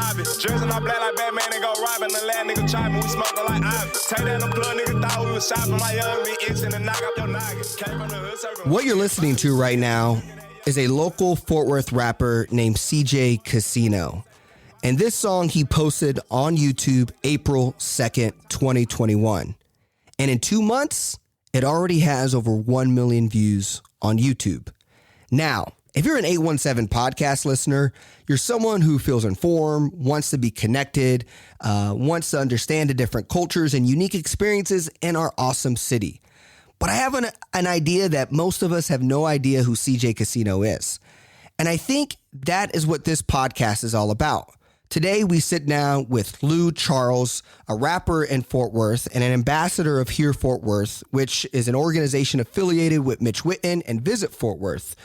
Bobby. Dressing all black like Batman and go robbing. The last nigga chopping, we smoking like Ivy. Take that and plug, nigga thought we was shopping. My young be itching to knock up your noggin. Came from the hood circle. What you're listening to right now is a local Fort Worth rapper named CJ Casino. And this song he posted on YouTube April 2nd, 2021. And in 2 months, it already has over 1 million views on YouTube. Now, if you're an 817 podcast listener, you're someone who feels informed, wants to be connected, wants to understand the different cultures and unique experiences in our awesome city. But I have an idea that most of us have no idea who CJ Casino is. And I think that is what this podcast is all about. Today, we sit down with Lou Charles, a rapper in Fort Worth and an ambassador of Here Fort Worth, which is an organization affiliated with Mitch Whitten and Visit Fort Worth.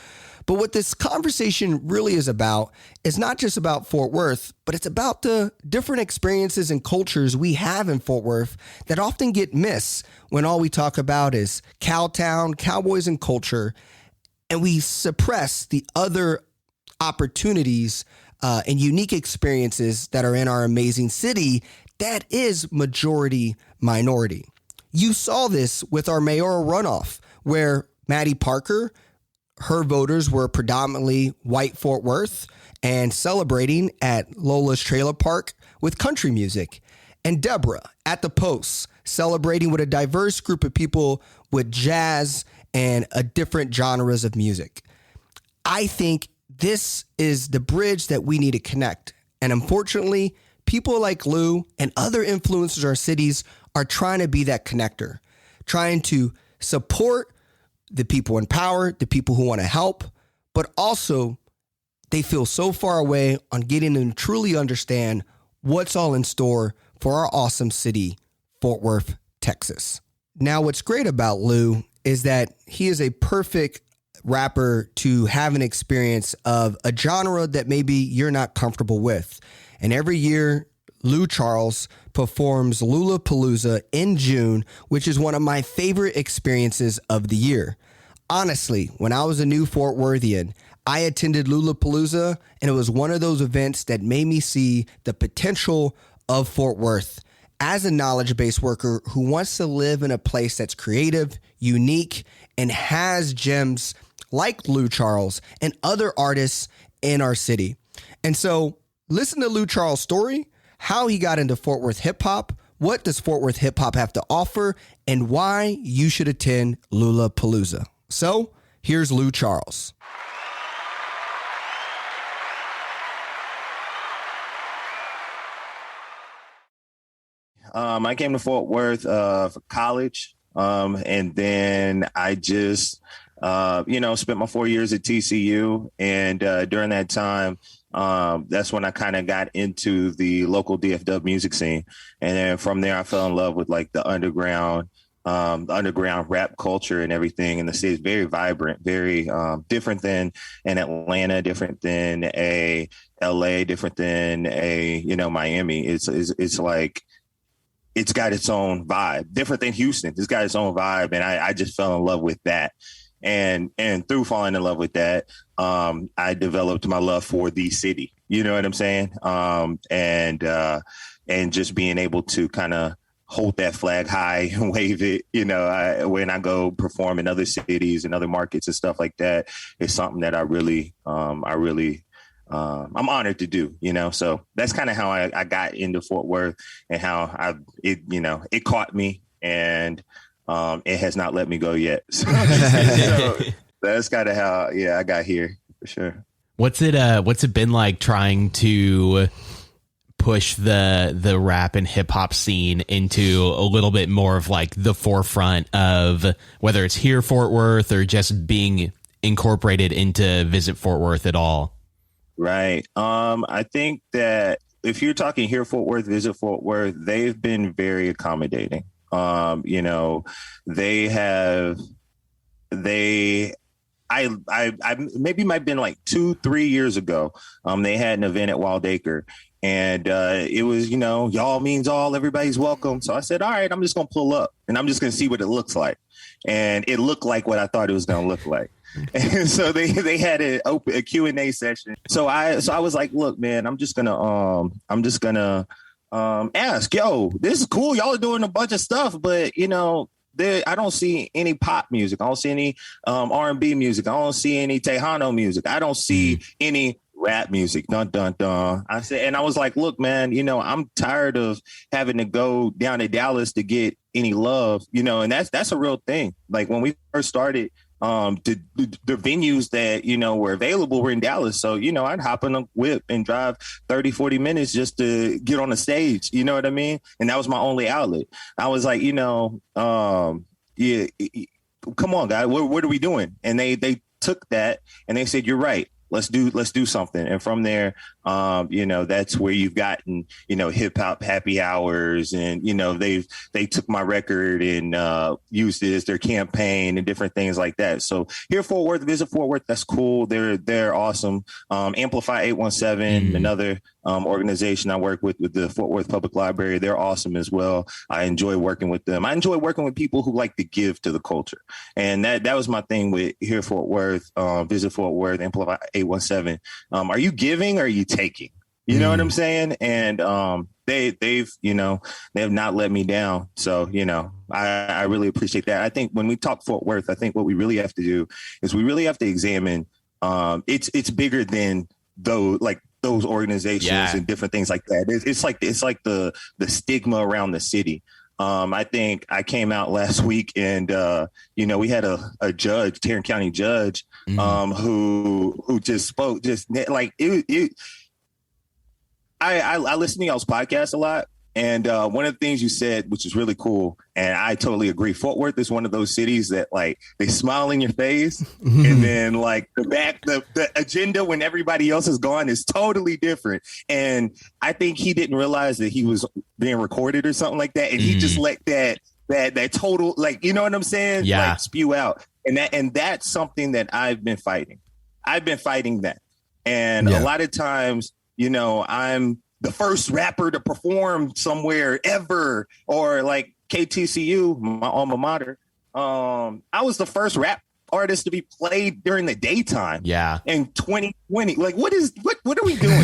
But what this conversation really is about is not just about Fort Worth, but it's about the different experiences and cultures we have in Fort Worth that often get missed when all we talk about is Cowtown, cowboys, and culture, and we suppress the other opportunities and unique experiences that are in our amazing city that is majority minority. You saw this with our mayoral runoff, where Maddie Parker, her voters were predominantly white Fort Worth and celebrating at Lola's Trailer Park with country music. And Deborah at the Post celebrating with a diverse group of people with jazz and a different genres of music. I think this is the bridge that we need to connect. And unfortunately, people like Lou and other influencers in our cities are trying to be that connector, trying to support the people in power, the people who want to help, but also they feel so far away on getting them to truly understand what's all in store for our awesome city, Fort Worth, Texas. Now, what's great about Lou is that he is a perfect rapper to have an experience of a genre that maybe you're not comfortable with. And every year, Lou Charles performs Lollapalooza in June, which is one of my favorite experiences of the year. Honestly, when I was a new Fort Worthian, I attended Lollapalooza, and it was one of those events that made me see the potential of Fort Worth as a knowledge-based worker who wants to live in a place that's creative, unique, and has gems like Lou Charles and other artists in our city. And so listen to Lou Charles' story, how he got into Fort Worth hip hop, what does Fort Worth hip hop have to offer, and why you should attend Lollapalooza. So here's Lou Charles. I came to Fort Worth for college, and then I just spent my 4 years at TCU. And during that time, that's when I kind of got into the local DFW music scene. And then from there, I fell in love with like the underground rap culture and everything. And the city is very vibrant, very different than an Atlanta, different than a LA, different than a, Miami. It's like, it's got its own vibe, different than Houston. It's got its own vibe. And I just fell in love with that. And through falling in love with that, I developed my love for the city. You know what I'm saying? And just being able to kind of hold that flag high and wave it, when I go perform in other cities and other markets and stuff like that, is something that I'm honored to do, so that's kind of how I got into Fort Worth and how it caught me, and it has not let me go yet. So that's kind of how, I got here for sure. What's it been like trying to push the rap and hip hop scene into a little bit more of like the forefront of whether it's here Fort Worth or just being incorporated into Visit Fort Worth at all? Right. I think that if you're talking here Fort Worth, Visit Fort Worth, they've been very accommodating. I maybe might have been like 2-3 years ago. They had an event at Wildacre, and it was, y'all means all, everybody's welcome. So I said, all right, I'm just going to pull up and I'm just going to see what it looks like. And it looked like what I thought it was going to look like. And so they had a Q&A session. So I was like, look, man, I'm just gonna ask, yo, this is cool. Y'all are doing a bunch of stuff, but you know, I don't see any pop music. I don't see any R&B music. I don't see any Tejano music. I don't see any rap music. Dun, dun, dun. I was like, look, man, you know, I'm tired of having to go down to Dallas to get any love, you know, and that's a real thing. Like when we first started, the venues that, you know, were available were in Dallas. So, you know, I'd hop in a whip and drive 30, 40 minutes just to get on the stage. You know what I mean? And that was my only outlet. I was like, you know, yeah, come on, guys, what are we doing? And they took that and they said, you're right. Let's do something. And from there, you know, that's where you've gotten, you know, hip hop happy hours. And, you know, they took my record and used it as their campaign and different things like that. So here, Fort Worth, visit Fort Worth. That's cool. They're awesome. Amplify 817, another organization I work with the Fort Worth Public Library. They're awesome as well. I enjoy working with them. I enjoy working with people who like to give to the culture. And that was my thing with here, Fort Worth, visit Fort Worth, Amplify 817. Are you giving or are you taking? You know what I'm saying? And they've, you know, they have not let me down. So, you know, I really appreciate that. I think when we talk Fort Worth, I think what we really have to do is we really have to examine it's bigger than those organizations and different things like that. It's like the stigma around the city. I think I came out last week and, you know, we had a judge, Tarrant County judge, who just spoke just like it. I listen to y'all's podcast a lot. And one of the things you said, which is really cool, and I totally agree. Fort Worth is one of those cities that like they smile in your face, and then like the agenda when everybody else is gone is totally different. And I think he didn't realize that he was being recorded or something like that, and he just let that total, like, you know what I'm saying? Yeah, like, spew out, and that's something that I've been fighting. I've been fighting that, and a lot of times, you know, I'm the first rapper to perform somewhere ever, or like KTCU, my alma mater. I was the first rap artist to be played during the daytime. Yeah. In 2020. Like, what are we doing?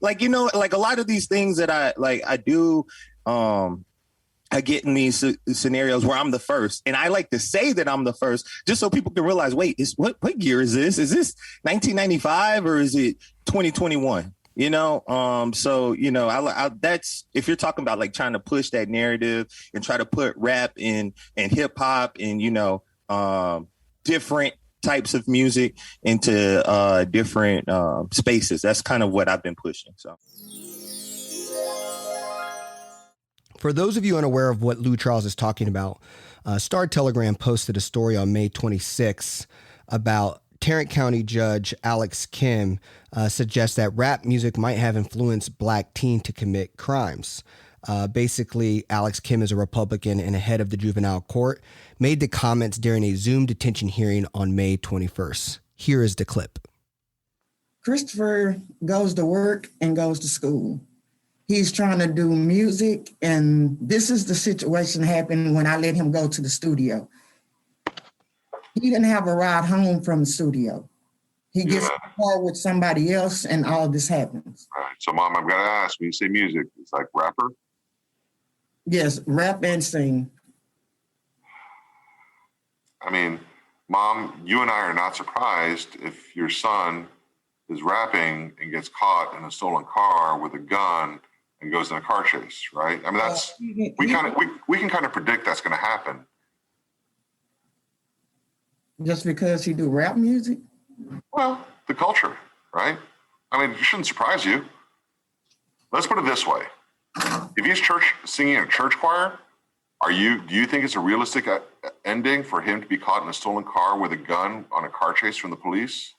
like, you know, like a lot of these things that I do, I get in these scenarios where I'm the first, and I like to say that I'm the first just so people can realize, wait, what year is this? Is this 1995 or is it 2021? You know, so, you know, I that's, if you're talking about like trying to push that narrative and try to put rap and hip hop and, you know, different types of music into different spaces, that's kind of what I've been pushing. So. For those of you unaware of what Lou Charles is talking about, Star Telegram posted a story on May 26th about Tarrant County Judge Alex Kim suggests that rap music might have influenced black teens to commit crimes. Basically, Alex Kim is a Republican and a head of the juvenile court, made the comments during a Zoom detention hearing on May 21st. Here is the clip. Christopher goes to work and goes to school. He's trying to do music, and this is the situation happened when I let him go to the studio. He didn't have a ride home from the studio. He gets in the car with somebody else, and all this happens. All right. So, Mom, I've got to ask, when you say music, it's like rapper? Yes, rap and sing. I mean, Mom, you and I are not surprised if your son is rapping and gets caught in a stolen car with a gun and goes in a car chase, right? I mean, that's we can kind of predict that's going to happen. Just because he do rap music? Well, the culture, right? I mean, it shouldn't surprise you. Let's put it this way. If he's singing in a church choir, do you think it's a realistic ending for him to be caught in a stolen car with a gun on a car chase from the police?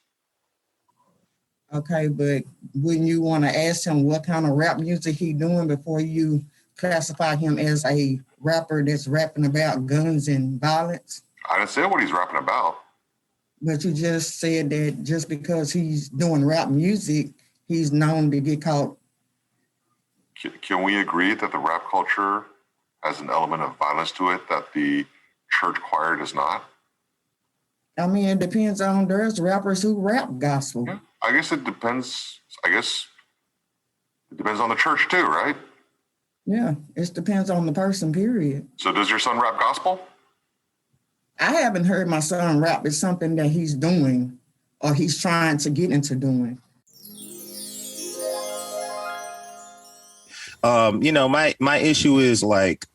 Okay, but wouldn't you want to ask him what kind of rap music he doing before you classify him as a rapper that's rapping about guns and violence? I didn't say what he's rapping about. But you just said that just because he's doing rap music, he's known to get caught. Can we agree that the rap culture has an element of violence to it that the church choir does not? I mean, it depends on there's rappers who rap gospel. Yeah, I guess it depends. I guess it depends on the church too, right? Yeah, it depends on the person, period. So does your son rap gospel? I haven't heard my son rap. It's something that he's doing or he's trying to get into doing. My issue is like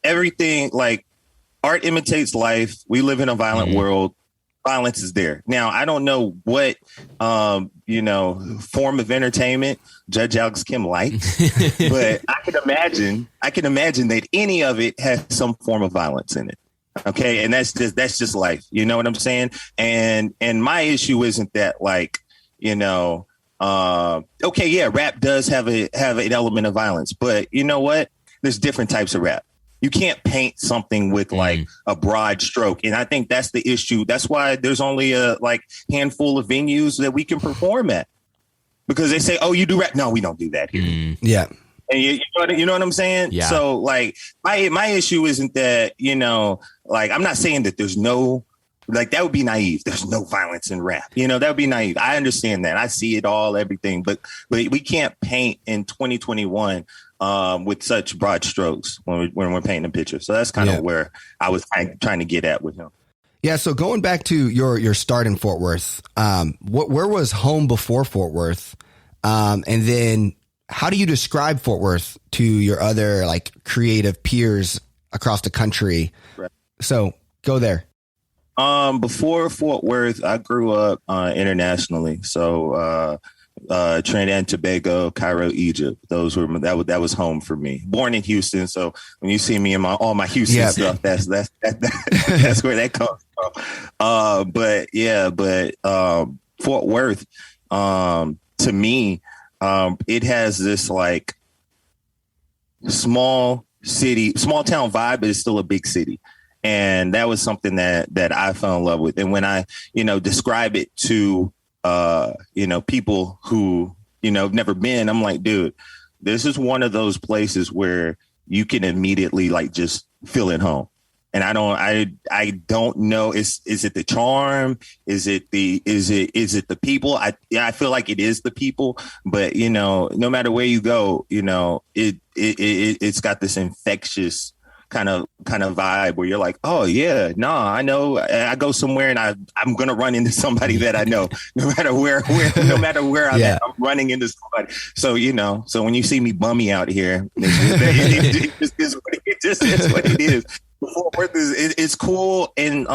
everything, like art imitates life. We live in a violent world. Violence is there. Now, I don't know what, form of entertainment Judge Alex Kim likes, but I can imagine that any of it has some form of violence in it. Okay. And that's just life. You know what I'm saying? And my issue isn't that like, rap does have an element of violence, but you know what? There's different types of rap. You can't paint something with like a broad stroke. And I think that's the issue. That's why there's only a handful of venues that we can perform at, because they say, oh, you do rap. No, we don't do that here. Yeah. And you know what I'm saying? Yeah. So like my issue isn't that, I'm not saying that there's no, like, that would be naive. There's no violence in rap. That would be naive. I understand that. I see it all, everything, but we can't paint in 2021 with such broad strokes when we're painting a picture. So that's kind of where I was trying to get at with him. Yeah. So going back to your start in Fort Worth, where was home before Fort Worth? And then how do you describe Fort Worth to your other like creative peers across the country? Right. So go there. Before Fort Worth, I grew up internationally. So Trinidad and Tobago, Cairo, Egypt. That was home for me. Born in Houston, so when you see me in all my Houston stuff, that's where that comes from. But Fort Worth, to me, it has this like small town vibe, but it's still a big city. And that was something that I fell in love with. And when I, describe it to, people who, have never been, I'm like, dude, this is one of those places where you can immediately like just feel at home. And I don't know. Is it the charm? Is it the people? I feel like it is the people, but no matter where you go, it's got this infectious kind of vibe where you're like, oh yeah, no, I know. I go somewhere and I'm gonna run into somebody that I know, no matter where I'm at, I'm running into somebody. So so when you see me bummy out here, it just is what it is. Fort Worth it's cool, and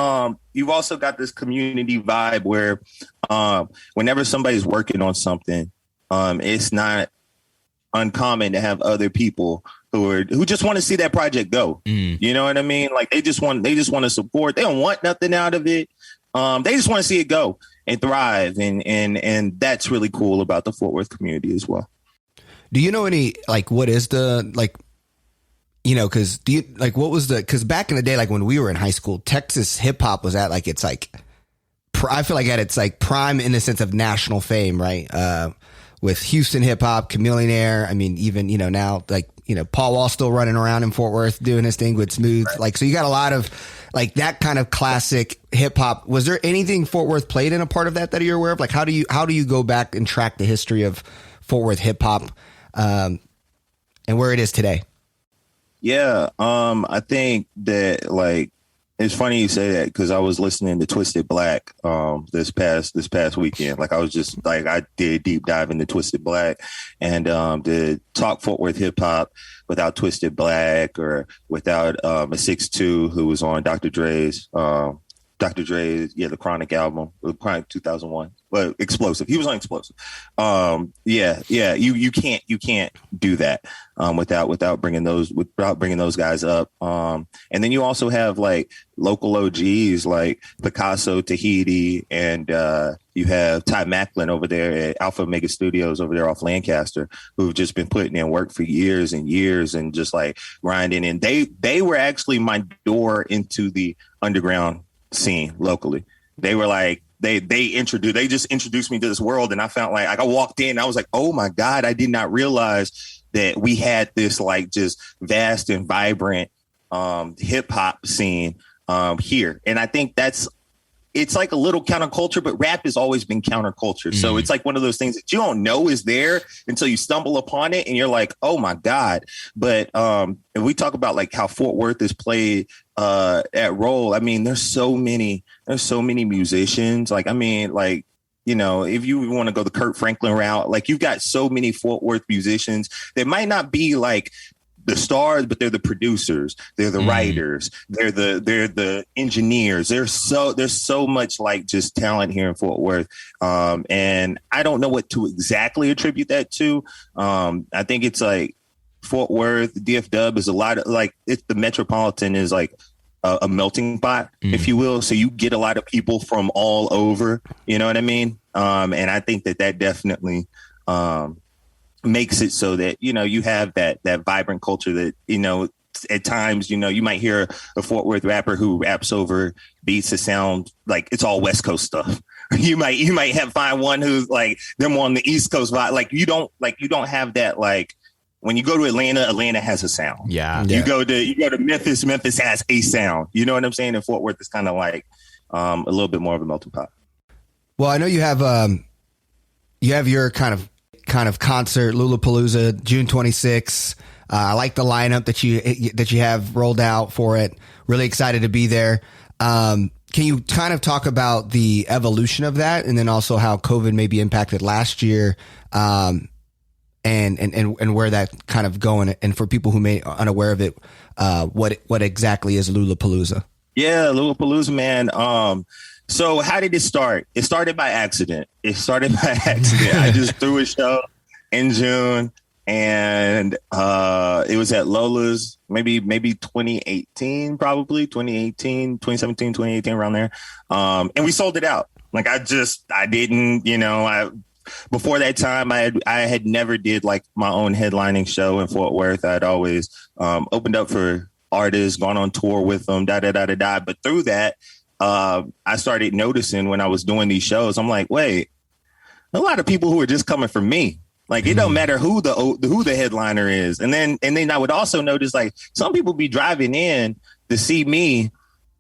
you've also got this community vibe where whenever somebody's working on something, it's not uncommon to have other people who just want to see that project go. You know what I mean? Like they just want to support. They don't want nothing out of it. They just want to see it go and thrive, and that's really cool about the Fort Worth community as well. Do you know any like what is the like? Because do you like what was because back in the day, like when we were in high school, Texas hip hop was at like it's like I feel like at its like prime in the sense of national fame, right? With Houston hip hop, Chameleon Air. I mean, even now like Paul Wall still running around in Fort Worth doing his thing with Smooth. Right. Like so, you got a lot of like that kind of classic hip hop. Was there anything Fort Worth played in a part of that you're aware of? Like how do you go back and track the history of Fort Worth hip hop and where it is today? Yeah, I think that like it's funny you say that because I was listening to Twisted Black this past weekend. Like I was just like I did a deep dive into Twisted Black and to talk Fort Worth hip hop without Twisted Black or without a 6'2" who was on Dr. Dre's the Chronic album, Chronic 2001. But Explosive. He was on Explosive. You can't do that without bringing those guys up. And then you also have like local OGs like Picasso, Tahiti, and you have Ty Macklin over there at Alpha Omega Studios over there off Lancaster, who've just been putting in work for years and years and just like grinding. And they were actually my door into the underground scene locally. They were like they just introduced me to this world, and I felt like I walked in, I was like, oh my God, I did not realize that we had this like just vast and vibrant hip hop scene here. And I think that's it's like a little counterculture, but rap has always been counterculture. So it's like one of those things that you don't know is there until you stumble upon it and you're like, oh my God. But if we talk about like how Fort Worth is played at Roll, I mean, there's so many musicians. Like, I mean, like, you know, if you want to go the Kurt Franklin route, like you've got so many Fort Worth musicians that might not be like the stars, but they're the producers, they're the writers, they're the engineers. There's so much like just talent here in Fort Worth. And I don't know what to exactly attribute that to. I think it's like Fort Worth, DFW is a lot of like, it's the metropolitan is like a melting pot, if you will. So you get a lot of people from all over, you know what I mean? And I think that definitely makes it so that, you know, you have that vibrant culture that, you know, at times, you know, you might hear a Fort Worth rapper who raps over beats that sound like it's all West Coast stuff. You might find one who's like them on the East Coast vibe. Like you don't have that, like, when you go to Atlanta has a sound. Yeah. You go to Memphis has a sound. You know what I'm saying? And Fort Worth is kind of like a little bit more of a melting pot. Well, I know you have your kind of concert, Lollapalooza, June 26th. I like the lineup that you have rolled out for it. Really excited to be there. Can you kind of talk about the evolution of that, and then also how COVID maybe impacted last year? And where that kind of going, and for people who may unaware of it, what exactly is Lollapalooza? Yeah, Lollapalooza, man. So how did it start? It started by accident. I just threw a show in June, and it was at Lola's, maybe 2018, probably 2017, 2018, around there. And we sold it out. Like I didn't, you know, before that time, I had never did like my own headlining show in Fort Worth. I'd always opened up for artists, gone on tour with them, But through that, I started noticing when I was doing these shows, I'm like, wait, a lot of people who are just coming from me. Like, it don't matter who the headliner is. And then I would also notice, like, some people be driving in to see me,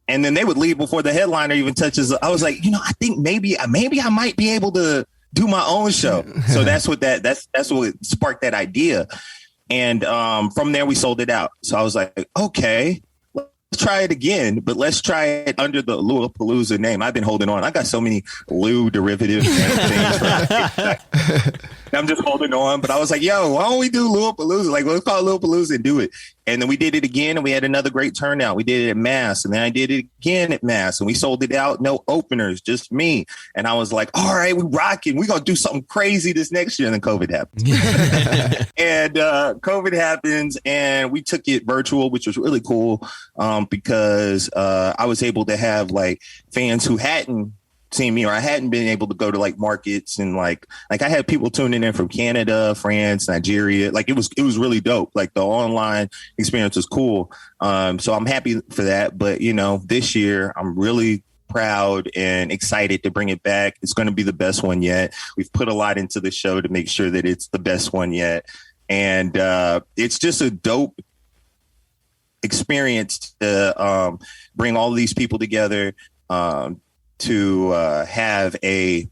and then they would leave before the headliner even touches. I was like, you know, I think maybe I might be able to do my own show. So that's what sparked that idea. And from there we sold it out. So I was like, okay, let's try it again, but let's try it under the Lollapalooza name. I've been holding on. I got so many Lou derivatives and things. I'm just holding on. But I was like, yo, why don't we do Lollapalooza? Like, let's call it Lollapalooza and do it. And then we did it again, and we had another great turnout. We did it at Mass, and then I did it again at Mass, and we sold it out. No openers, just me. And I was like, all right, we rocking. We're going to do something crazy this next year. And then COVID happens. And COVID happens, and we took it virtual, which was really cool because I was able to have like fans who hadn't seen me, or I hadn't been able to go to like markets, and like I had people tuning in from Canada, France, Nigeria. Like it was really dope. Like the online experience was cool. So I'm happy for that. But you know, this year I'm really proud and excited to bring it back. It's going to be the best one yet. We've put a lot into the show to make sure that it's the best one yet. And it's just a dope experience to bring all these people together, to have a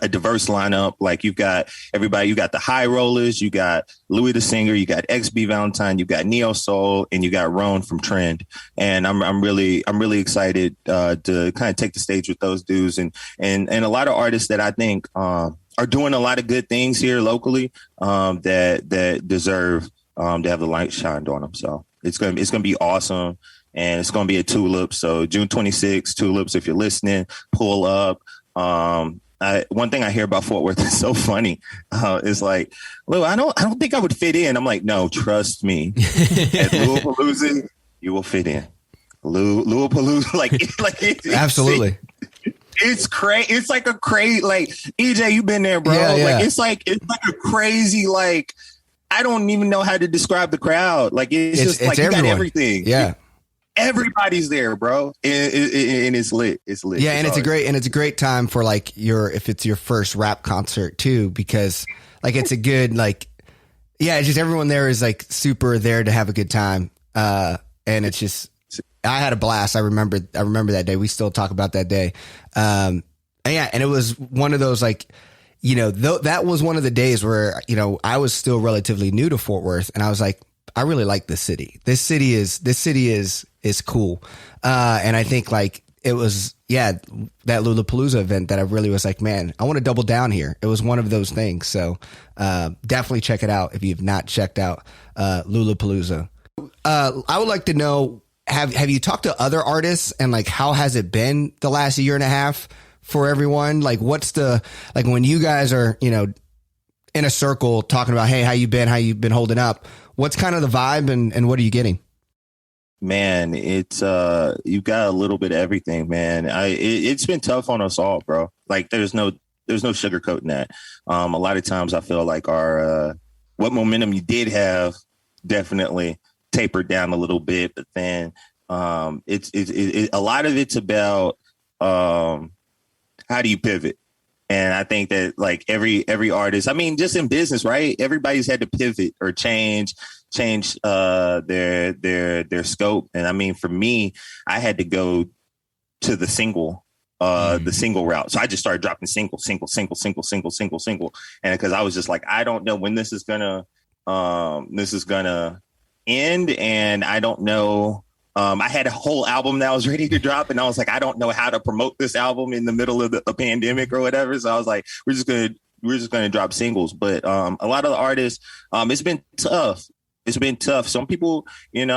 diverse lineup. Like you've got everybody, you got the High Rollers, you got Louis the Singer, you got XB Valentine, you got Neo Soul, and you got Roan from Trend. And I'm really excited to kind of take the stage with those dudes and a lot of artists that I think are doing a lot of good things here locally that deserve to have the light shined on them. So it's gonna be awesome. And it's going to be at Tulips. So June 26th, Tulips, if you're listening, pull up. One thing I hear about Fort Worth is so funny. It's like, Lou, I don't think I would fit in. I'm like, no, trust me. At Lollapalooza, you will fit in. Lollapalooza, like absolutely. It's crazy. It's like a crazy, like EJ, you've been there, bro. Yeah. Like it's like a crazy, like I don't even know how to describe the crowd. Like it's just like you got everything. Yeah. Everybody's there, bro, and it's lit. It's lit. Yeah, and it's a great time for like if it's your first rap concert too, because like it's a good like, yeah, it's just everyone there is like super there to have a good time, and it's just I had a blast. I remember that day. We still talk about that day. And it was one of those, like, that was one of the days where, I was still relatively new to Fort Worth, and I was like, I really like this city. This city is cool. And I think, like, it was, that Lollapalooza event that I really was like, man, I want to double down here. It was one of those things. So definitely check it out if you've not checked out Lollapalooza. I would like to know, have you talked to other artists, and like, how has it been the last year and a half for everyone? Like, what's when you guys are, in a circle talking about, hey, how you been holding up? What's kind of the vibe, and what are you getting? Man, it's you've got a little bit of everything, man. It's been tough on us all, bro. Like, there's no sugarcoating that. A lot of times I feel like our what momentum you did have definitely tapered down a little bit, but then it's a lot of it's about how do you pivot? And I think that, like, every artist, I mean, just in business, right? Everybody's had to pivot or change their scope. And I mean, for me, I had to go to the single route. So I just started dropping single. And because I was just like, I don't know when this is gonna end, and I don't know. I had a whole album that I was ready to drop, and I was like, I don't know how to promote this album in the middle of the pandemic or whatever. So I was like, we're just gonna drop singles. But a lot of the artists, it's been tough. It's been tough. Some people, it's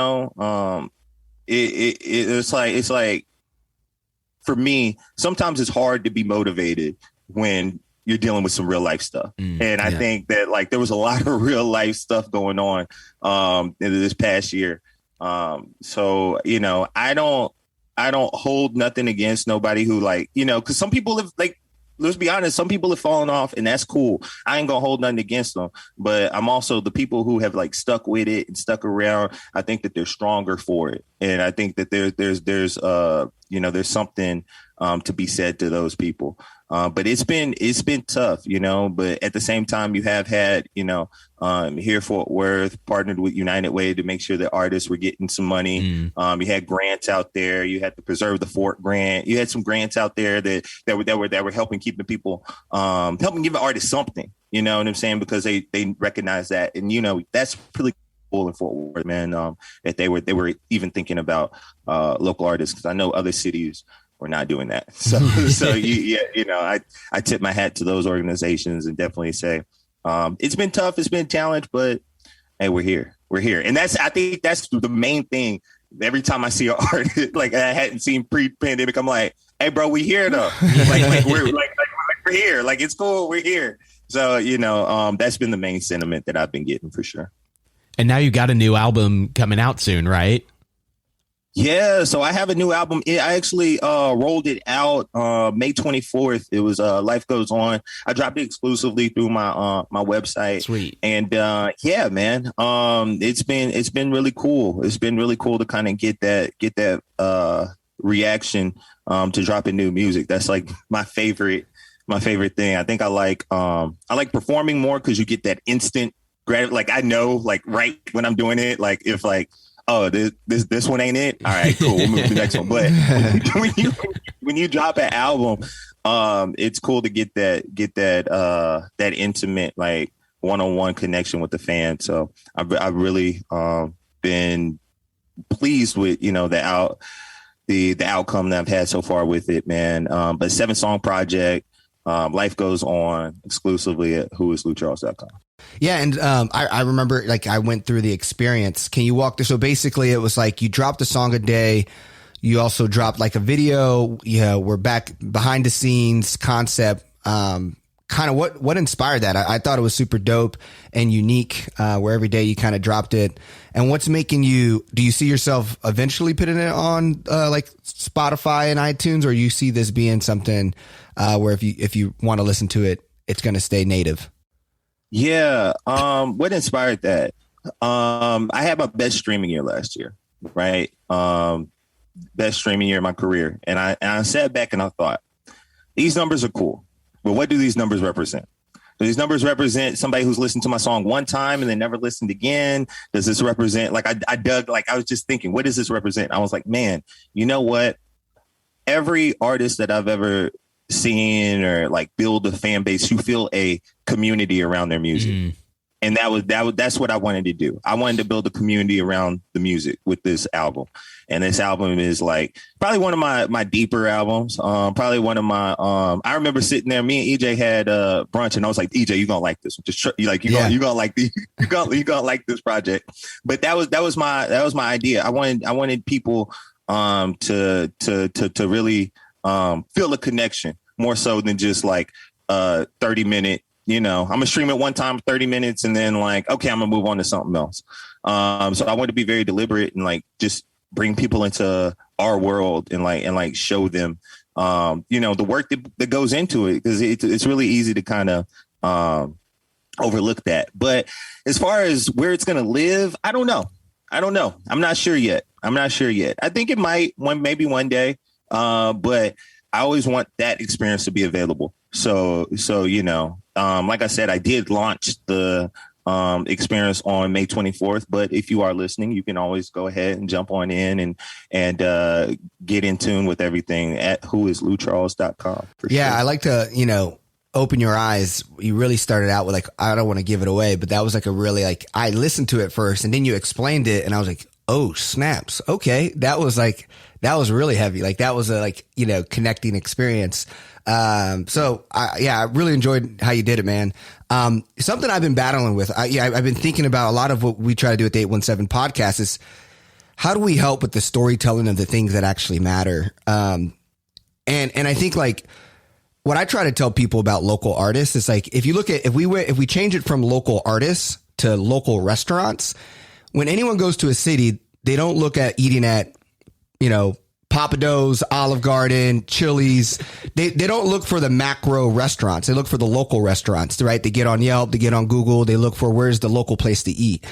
like for me, sometimes it's hard to be motivated when you're dealing with some real life stuff. And I think that, like, there was a lot of real life stuff going on in this past year. So, I don't hold nothing against nobody who, like, because some people have, like, let's be honest, some people have fallen off, and that's cool. I ain't gonna hold nothing against them, but I'm also the people who have, like, stuck with it and stuck around. I think that they're stronger for it. And I think that there's something to be said to those people. But it's been tough, but at the same time, you have had, here Fort Worth partnered with United Way to make sure that artists were getting some money. You had grants out there. You had the Preserve the Fort grant. You had some grants out there that were helping keep the people, helping give the artists something, you know what I'm saying? Because they recognize that. And, that's really cool in Fort Worth, man, that they were even thinking about local artists, because I know other cities we're not doing that. So I tip my hat to those organizations and definitely say it's been tough. It's been a challenge, but hey, we're here. And I think that's the main thing. Every time I see an artist, like, I hadn't seen pre-pandemic, I'm like, hey, bro, we here though. we're here. Like, it's cool. We're here. So, that's been the main sentiment that I've been getting for sure. And now you got a new album coming out soon, right? Yeah, so I have a new album. I actually rolled it out May 24th. It was Life Goes On. I dropped it exclusively through my website. Sweet. And yeah, man, it's been really cool. It's been really cool to kind of get that reaction to dropping new music. That's like my favorite thing. I think I like performing more because you get that instant like, I know, like, right when I'm doing it, like, if, like, oh, this one ain't it. All right, cool. We'll move to the next one. But when you drop an album, it's cool to get that intimate, like, one-on-one connection with the fan. So I've really been pleased with the outcome that I've had so far with it, man. But 7-song project, Life Goes On, exclusively at whoisloucharles.com. Yeah, and I remember, like, I went through the experience. Can you walk through? So basically, it was like you dropped a song a day. You also dropped, like, a video. We're back behind the scenes concept. Kind of what inspired that? I thought it was super dope and unique. Where every day you kind of dropped it. And what's making you? Do you see yourself eventually putting it on like Spotify and iTunes, or you see this being something where if you want to listen to it, it's going to stay native? Yeah. What inspired that? I had my best streaming year last year, right? Best streaming year of my career. And I sat back and I thought, these numbers are cool, but what do these numbers represent? Do these numbers represent somebody who's listened to my song one time and then never listened again? Does this represent, like, I dug, like, I was just thinking, what does this represent? I was like, man, you know what? Every artist that I've ever seen or like build a fan base, you feel a community around their music. And that's what I wanted to do. I wanted to build a community around the music with this album. And this album is like probably one of my deeper albums. Probably one of my, I remember sitting there, me and EJ had brunch and I was like, EJ, you're going to like this. You're going to like the, you're going to like this project. But that was my idea. I wanted people to really feel a connection more so than just like 30-minute. I'm gonna stream it one time, 30 minutes, and then like, okay, I'm gonna move on to something else. So I want to be very deliberate and like just bring people into our world and show them, the work that goes into it, because it's really easy to kind of overlook that. But as far as where it's gonna live, I don't know. I'm not sure yet. I think it might maybe one day, but I always want that experience to be available. So like I said, I did launch the experience on May 24th. But if you are listening, you can always go ahead and jump on in and get in tune with everything at whoisloucharles.com. Yeah, sure. I like to, open your eyes. You really started out with like, I don't want to give it away, but that was like a really like, I listened to it first and then you explained it and I was like, oh, snaps. Okay. That was really heavy. Like that was a connecting experience. So I really enjoyed how you did it, man. Something I've been battling with, I've been thinking about a lot of what we try to do at the 817 podcast is how do we help with the storytelling of the things that actually matter? And I think like what I try to tell people about local artists is like, if you look at, if we change it from local artists to local restaurants, when anyone goes to a city, they don't look at eating at, Papa Do's, Olive Garden, Chili's. They don't look for the macro restaurants. They look for the local restaurants, right? They get on Yelp, they get on Google, they look for where's the local place to eat.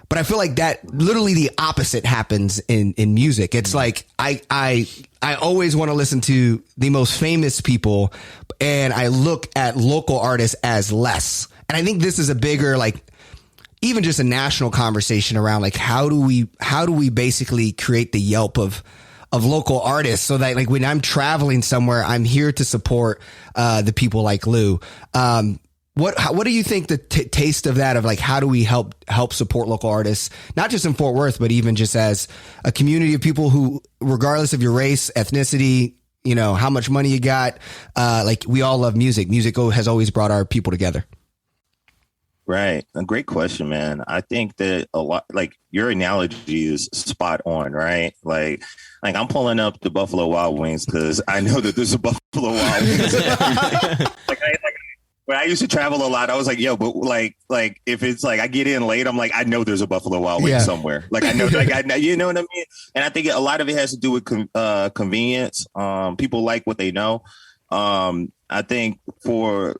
But I feel like that literally the opposite happens in music. It's like I always want to listen to the most famous people and I look at local artists as less. And I think this is a bigger, like, even just a national conversation around like how do we basically create the Yelp of local artists so that like when I'm traveling somewhere, I'm here to support the people like Lou. What do you think the taste of that of like how do we help support local artists, not just in Fort Worth, but even just as a community of people who, regardless of your race, ethnicity, how much money you got, like we all love music. Music has always brought our people together. Right. A great question, man. I think that a lot, like your analogy is spot on, right? Like I'm pulling up the Buffalo Wild Wings because I know that there's a Buffalo Wild Wings. When I used to travel a lot, I was like, yo, but like if it's like I get in late, I'm like, I know there's a Buffalo Wild Wings somewhere. Like I know, you know what I mean? And I think a lot of it has to do with convenience. People like what they know. I think for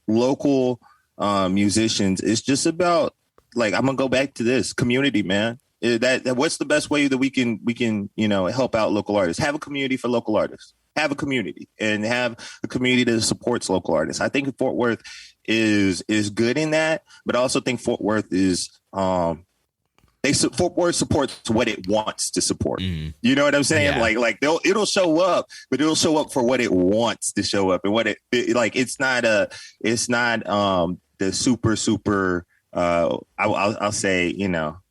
local musicians, it's just about like, I'm gonna go back to this community, man. That what's the best way that we can help out local artists? Have a community for local artists. Have a community and have a community that supports local artists. I think Fort Worth is good in that, but I also think Fort Worth is Fort Worth supports what it wants to support. You know what I'm saying? Yeah. Like it'll show up, but it'll show up for what it wants to show up and what it's not the super I'll say,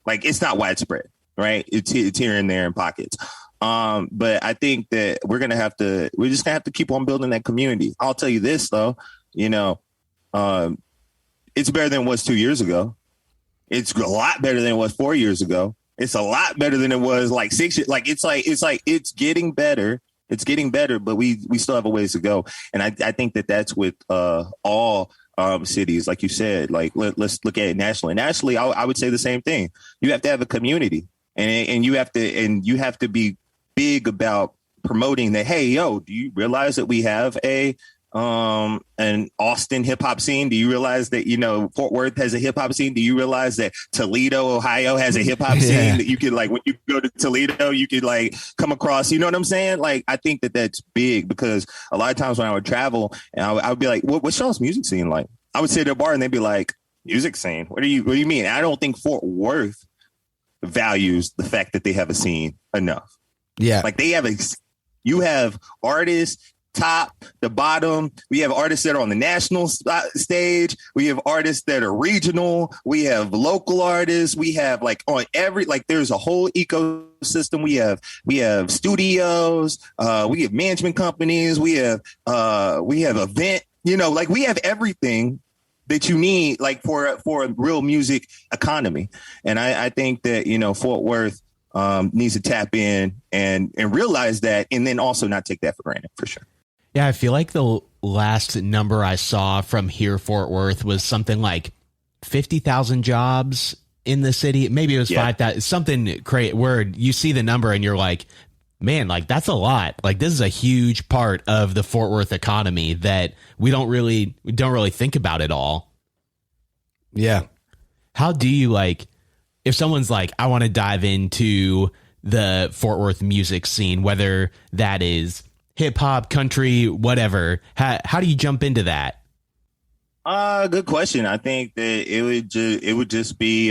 like it's not widespread, right? It's here and there in pockets. But I think that we're just gonna have to keep on building that community. I'll tell you this though, it's better than it was 2 years ago. It's a lot better than it was 4 years ago. It's a lot better than it was like 6 years. Like it's getting better. It's getting better, but we still have a ways to go. And I think that's with all cities, like you said. Like let's look at it nationally. Nationally, I would say the same thing. You have to have a community, and you have to be big about promoting that. Hey, yo, do you realize that we have an Austin hip hop scene? Do you realize that, Fort Worth has a hip hop scene? Do you realize that Toledo, Ohio has a hip hop scene that you could like, when you go to Toledo, you could like come across, you know what I'm saying? Like, I think that's big because a lot of times when I would travel and I would be like, what's y'all's music scene like? I would sit at a bar and they'd be like, music scene. What do you mean? I don't think Fort Worth values the fact that they have a scene enough. Yeah. Like you have artists, top to bottom. We have artists that are on the national stage. We have artists that are regional. We have local artists. We have like on there's a whole ecosystem. We have studios. We have management companies. We have event, like we have everything that you need like for a real music economy. And I think that, Fort Worth needs to tap in and realize that, and then also not take that for granted, for sure. Yeah, I feel like the last number I saw from here, Fort Worth, was something like 50,000 jobs in the city. Maybe it was 5,000, something crazy, where you see the number and you're like, man, like that's a lot. Like this is a huge part of the Fort Worth economy that we don't really think about at all. Yeah. How do you like, if someone's like, I want to dive into the Fort Worth music scene, whether that is hip hop, country, whatever, how do you jump into that? Good question. I think that it would just be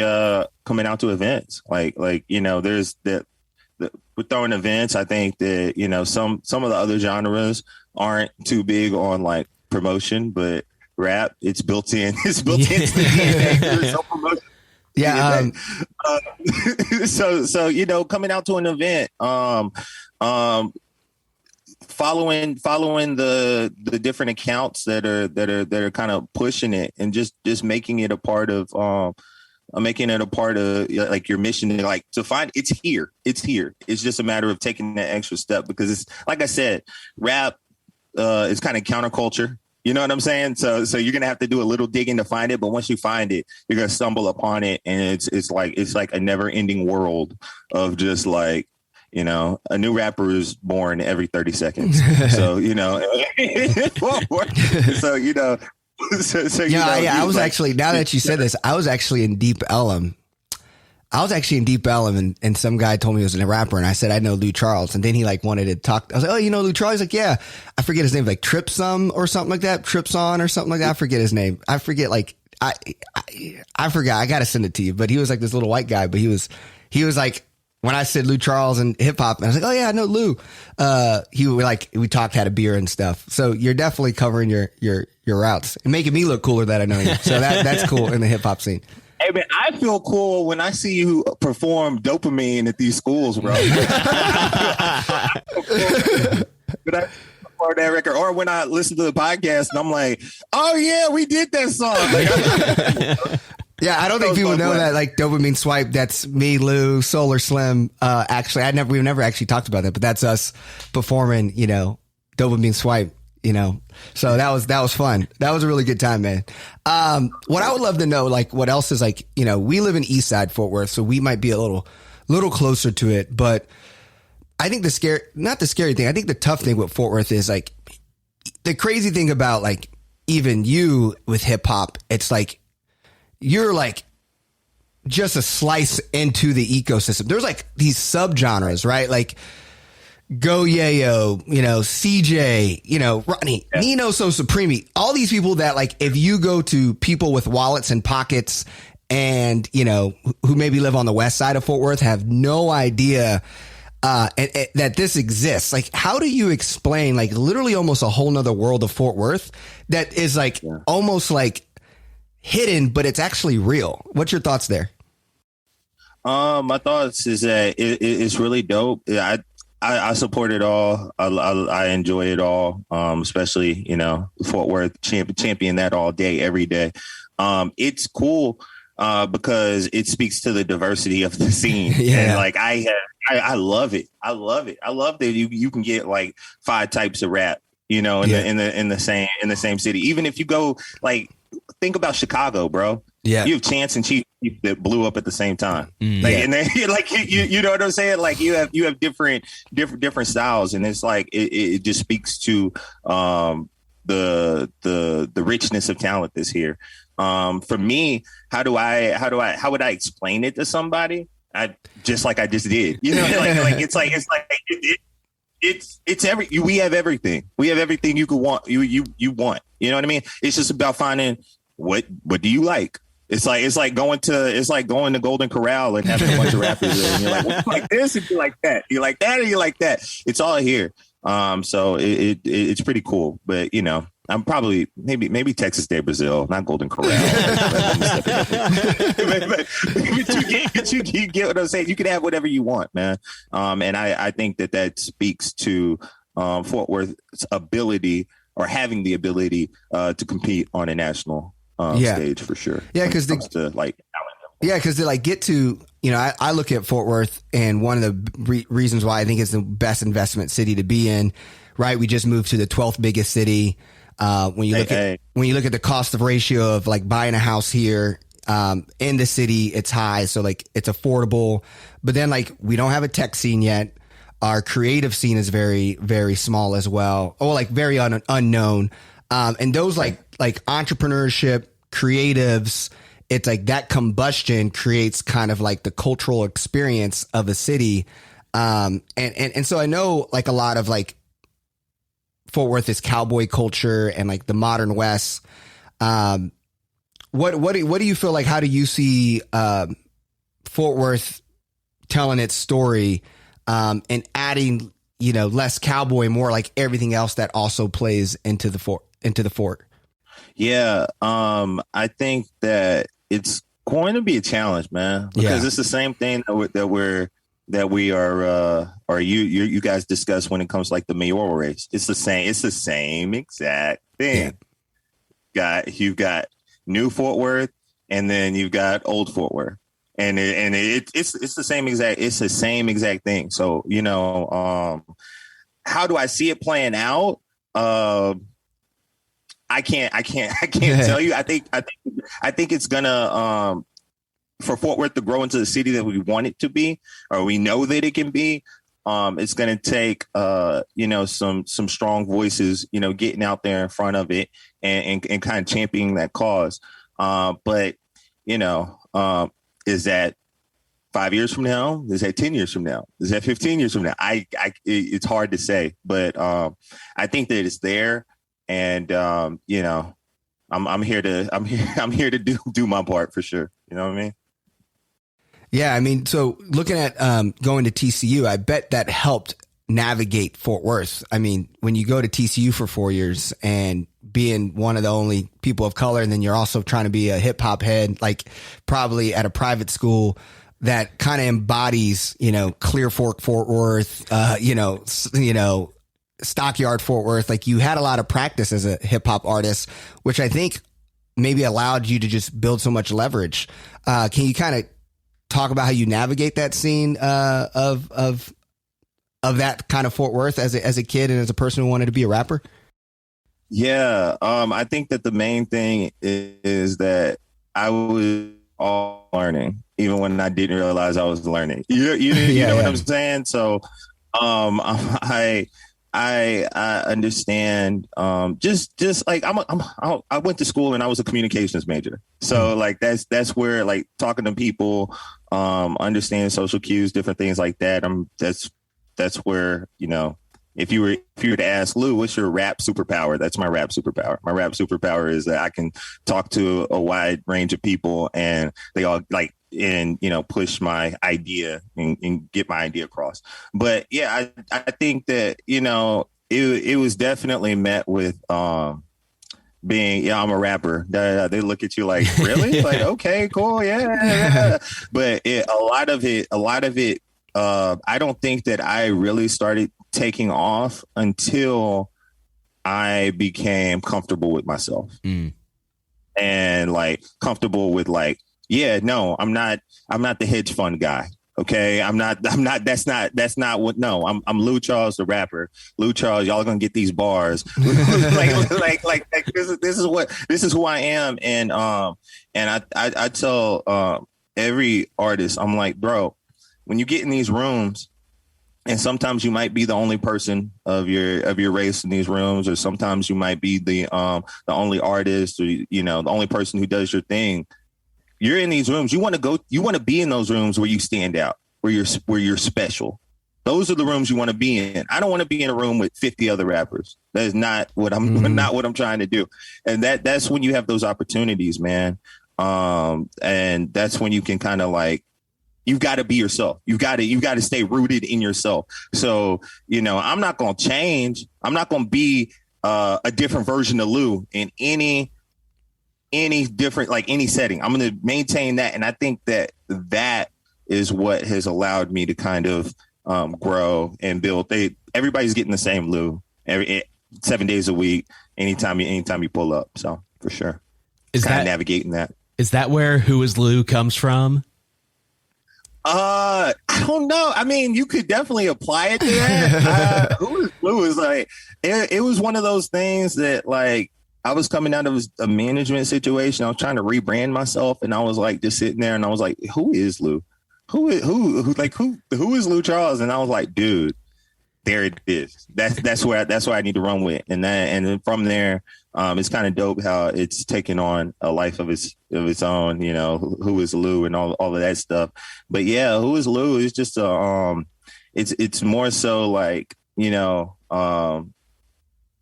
coming out to events. Like there's we're throwing events. I think that some of the other genres aren't too big on like promotion, but rap, it's built in. It's built into the DNA. There's no promotion. Yeah. So coming out to an event, following the different accounts that are kind of pushing it, and just making it a part of like your mission, like to find it's here. It's just a matter of taking that extra step, because it's like I said, rap is kind of counterculture. You know what I'm saying? So you're gonna have to do a little digging to find it, but once you find it, you're gonna stumble upon it, and it's like a never ending world of just like, a new rapper is born every 30 seconds. So I was actually, now that you said this, I was actually in Deep Ellum. And some guy told me he was a rapper, and I said I know Lou Charles, and then he like wanted to talk. I was like, oh, Lou Charles? He's like, yeah. I forget his name, like Tripsum or something like that, Tripson or something like that. I forget his name. I forget, like I forgot. I gotta send it to you. But he was like this little white guy, but he was like, when I said Lou Charles and hip hop, and I was like, oh yeah, I know Lou. We talked, had a beer and stuff. So you're definitely covering your routes and making me look cooler that I know you. So that's cool in the hip hop scene. Hey man, I feel cool when I see you perform Dopamine at these schools, bro. Or that record, or when I listen to the podcast and I'm like, oh yeah, we did that song. Yeah, I don't think people know that, like Dopamine Swipe. That's me, Lou, Solar Slim. Actually, we've never actually talked about that, but that's us performing, Dopamine Swipe. So that was fun. That was a really good time, man. What I would love to know, like, what else is like, we live in East Side Fort Worth, so we might be a little closer to it. But I think not the scary thing. I think the tough thing with Fort Worth is like the crazy thing about like even you with hip hop. It's like you're like just a slice into the ecosystem. There's like these subgenres, right? Like Go Yayo, CJ, Ronnie, yeah. Nino So Supreme, all these people that like, if you go to people with wallets and pockets and, who maybe live on the west side of Fort Worth have no idea that this exists. Like, how do you explain like literally almost a whole nother world of Fort Worth that is like almost like hidden, but it's actually real? What's your thoughts there? My thoughts is that it's really dope. I support it all. I enjoy it all, especially, Fort Worth champion that all day, every day. It's cool because it speaks to the diversity of the scene. Yeah. And like I love it. I love it. I love that you can get like 5 types of rap, in the same city. Even if you go like, think about Chicago, bro. Yeah, you have Chance and Chief that blew up at the same time. And then like you know what I'm saying? Like you have different styles, and it's like it just speaks to the richness of talent that's here. For me, how would I explain it to somebody? I just did. We have everything. We have everything you could want. You want. You know what I mean? It's just about finding what do you like? It's like going to Golden Corral and having a bunch of rappers there, and you're like, well, you like this and you like that, you like that, and you like that. It's all here. So it's pretty cool. But you know, I'm probably maybe Texas de Brazil, not Golden Corral. but you get what I'm saying. You can have whatever you want, man. And I think that speaks to Fort Worth's ability, or having the ability to compete on a national stage for sure. Yeah, because because they like get to, you know, I look at Fort Worth, and one of the reasons why I think it's the best investment city to be in. Right, we just moved to the 12th biggest city. When you look at the cost of ratio of like buying a house here in the city, it's high, so like it's affordable. But then like we don't have a tech scene yet. Our creative scene is very, very small as well, or like very unknown. And those like entrepreneurship, creatives, it's like that combustion creates kind of like the cultural experience of a city. And so I know like a lot of like Fort Worth is cowboy culture and like the modern West. What do you feel like? How do you see Fort Worth telling its story and adding, you know, less cowboy, more like everything else that also plays into the fort? Yeah, I think that it's going to be a challenge, man, because it's the same thing that we are, or you guys discuss when it comes to like the mayoral race. It's the same exact thing. Yeah. You've got new Fort Worth, and then you've got old Fort Worth, and it's the same exact thing. So, you know, how do I see it playing out? I can't tell you. I think it's gonna, for Fort Worth to grow into the city that we want it to be, or we know that it can be, it's going to take, you know, some strong voices, you know, getting out there in front of it and kind of championing that cause. But, you know, is that 5 years from now? Is that 10 years from now? Is that 15 years from now? It's hard to say, but I think that it's there, and you know, I'm here to do my part for sure. You know what I mean? Yeah, I mean, so looking at going to TCU, I bet that helped navigate Fort Worth. I mean, when you go to TCU for 4 years and being one of the only people of color, and then you're also trying to be a hip hop head, like probably at a private school that kind of embodies, you know, Clear Fork, Fort Worth, you know, Stockyard, Fort Worth. Like you had a lot of practice as a hip hop artist, which I think maybe allowed you to just build so much leverage. Can you kind of talk about how you navigate that scene of that kind of Fort Worth as a kid and as a person who wanted to be a rapper? Yeah, I think that the main thing is that I was all learning, even when I didn't realize I was learning. You know what I'm saying? So I understand. Just like I went to school and I was a communications major. So like that's where like talking to people, understanding social cues, different things like that. That's where, you know, if you were to ask Lou, what's your rap superpower? That's my rap superpower. My rap superpower is that I can talk to a wide range of people and they all like, and, you know, push my idea and get my idea across. But yeah, I think that, you know, it was definitely met with being, I'm a rapper. They look at you like, really? Like, okay, cool. Yeah. But a lot of it, I don't think that I really started taking off until I became comfortable with myself and like comfortable with like, yeah, no, I'm not the hedge fund guy. Okay. That's not what, no, I'm Lou Charles, the rapper. Lou Charles, y'all gonna get these bars. like this is who I am. And I tell every artist, I'm like, bro, when you get in these rooms, and sometimes you might be the only person of your race in these rooms, or sometimes you might be the only artist, or, you know, the only person who does your thing. You're in these rooms. You want to be in those rooms where you stand out, where you're special. Those are the rooms you want to be in. I don't want to be in a room with 50 other rappers. That is not what I'm trying to do. And that's when you have those opportunities, man. And that's when you can kind of like, you've got to be yourself. You've got to stay rooted in yourself. So, I'm not going to change. I'm not going to be a different version of Lou in any different, like any setting. I'm going to maintain that. And I think that is what has allowed me to kind of grow and build. Everybody's getting the same Lou 7 days a week, anytime you pull up. So for sure. Is kind of navigating that. Is that where Who Is Lou comes from? I don't know. I mean, you could definitely apply it to that. Who Is Lou is like, it was one of those things that like, I was coming out of a management situation. I was trying to rebrand myself, and I was like just sitting there, and I was like, "Who is Lou? Who is Lou Charles?" And I was like, "Dude, there it is. That's where I need to run with." And then from there, it's kind of dope how it's taken on a life of its own. Who is Lou and all of that stuff. But yeah, Who Is Lou is just it's more so like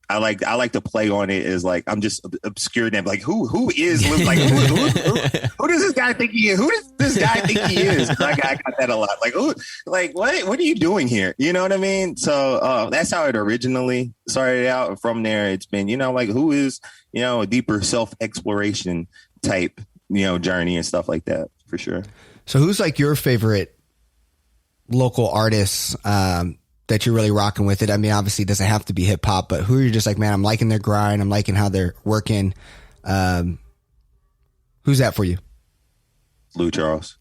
I like to play on it as like I'm just obscure name, like who is Lou? Like who does this guy think he is? Who does this guy think he is? I got that a lot. Like what are you doing here? You know what I mean? So that's how it originally started out. And from there, it's been like who is a deeper self exploration type journey and stuff like that for sure. So who's like your favorite local artists? That you're really rocking with it? I mean, obviously it doesn't have to be hip hop, but who are you just like, man, I'm liking their grind. I'm liking how they're working. Who's that for you? Lou Charles.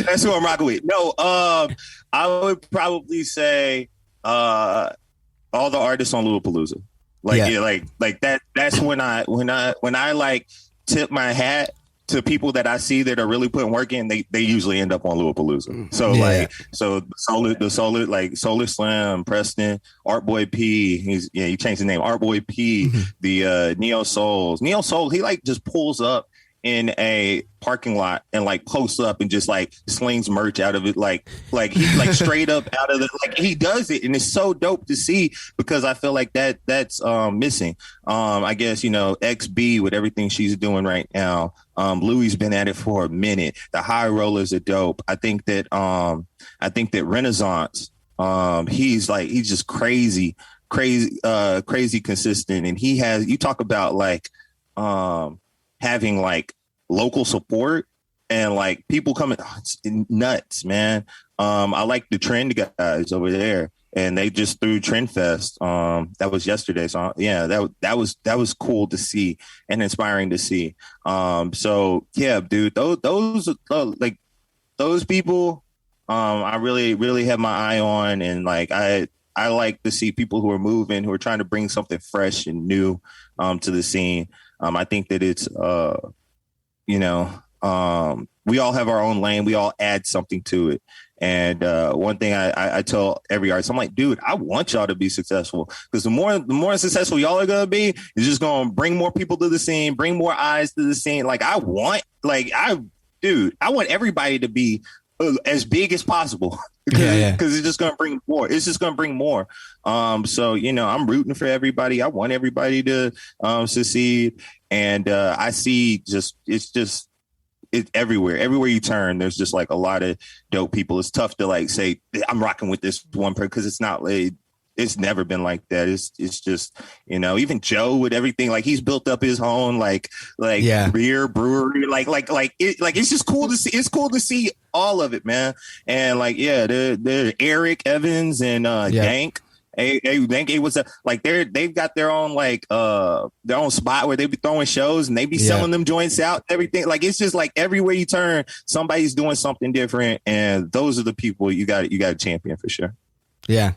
That's who I'm rocking with. No, I would probably say all the artists on Lollapalooza. Like that. That's when I like tip my hat to people that I see that are really putting work in. They usually end up on Lollapalooza. So Solar Slim, Preston, Art Boy P. He changed the name, Art Boy P. The Neo Soul, he like just pulls up in a parking lot and like close up and just like slings merch out of it. Like he like straight up out of it. Like he does it. And it's so dope to see because I feel like that's missing. I guess, XB with everything she's doing right now. Louis been at it for a minute. The High Rollers are dope. I think that Renaissance, he's just crazy consistent. And you talk about like, having like local support and like people coming, it's nuts, man. I like the Trend guys over there, and they just threw Trend Fest. That was yesterday. So yeah, that was cool to see and inspiring to see. So yeah, dude, those people, I really have my eye on, and like I like to see people who are moving, who are trying to bring something fresh and new to the scene. I think that it's, we all have our own lane. We all add something to it. And one thing I tell every artist, I'm like, dude, I want y'all to be successful, because the more successful y'all are going to be, it's just going to bring more people to the scene, bring more eyes to the scene. Like I want everybody to be as big as possible. Because it's just going to bring more. It's just going to bring more. So, I'm rooting for everybody. I want everybody to succeed. And I see it's everywhere. Everywhere you turn, there's just like a lot of dope people. It's tough to like say I'm rocking with this one person, because it's not like, it's never been like that. It's just, even Joe with everything, like he's built up his own beer brewery, it's just cool to see. It's cool to see all of it, man. And like, yeah, they're Eric Evans and Dank. Dank, what's up? Like they've got their own their own spot where they be throwing shows, and they be selling them joints out, everything. Like it's just like everywhere you turn, somebody's doing something different, and those are the people you got to champion for sure. Yeah.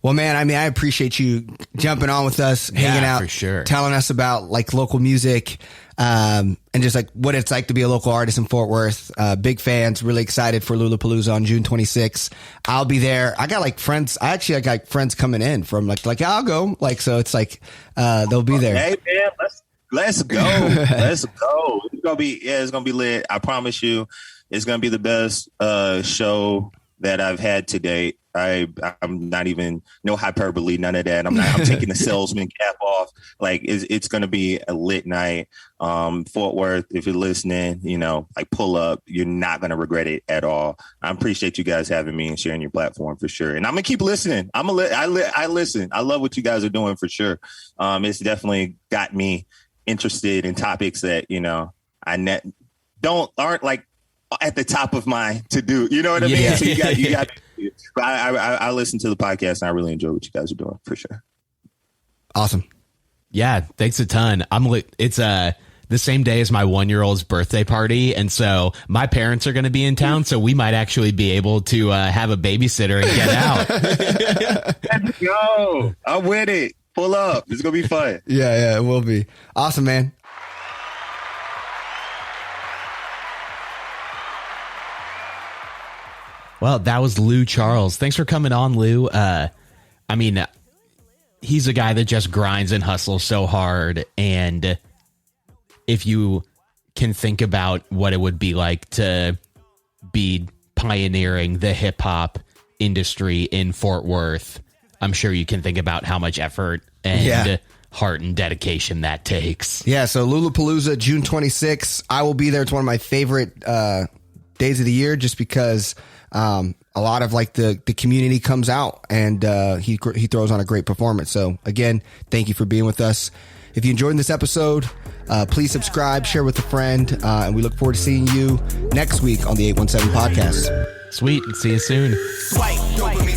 Well, man, I mean, I appreciate you jumping on with us, hanging out, for sure, telling us about like local music, and just like what it's like to be a local artist in Fort Worth. Big fans, really excited for Lollapalooza on June 26th. I'll be there. I got friends. I got friends coming in from like I'll go. So it's like they'll be there. Hey man, let's go. Let's go. It's gonna be lit. I promise you. It's going to be the best show that I've had to date. I'm not even, no hyperbole, none of that. I'm taking the salesman cap off. Like it's going to be a lit night. Fort Worth, if you're listening, like pull up, you're not going to regret it at all. I appreciate you guys having me and sharing your platform for sure. And I'm going to keep listening. I listen. I love what you guys are doing for sure. It's definitely got me interested in topics that, aren't like at the top of my to do. You know what I mean? Yeah. So you got. But I listen to the podcast and I really enjoy what you guys are doing for sure. Awesome. Yeah, thanks a ton. It's the same day as my 1-year-old's birthday party, and so my parents are going to be in town, so we might actually be able to have a babysitter and get out. Let's go. I'm with it. Pull up. It's going to be fun. Yeah, it will be. Awesome, man. Well, that was Lou Charles. Thanks for coming on, Lou. He's a guy that just grinds and hustles so hard. And if you can think about what it would be like to be pioneering the hip hop industry in Fort Worth, I'm sure you can think about how much effort and heart and dedication that takes. Yeah, so Lollapalooza, June 26th. I will be there. It's one of my favorite days of the year just because a lot of like the community comes out and he throws on a great performance. So again, thank you for being with us. If you enjoyed this episode, please subscribe, share with a friend, and we look forward to seeing you next week on the 817 podcast. Sweet. See you soon. Swipe, dopamine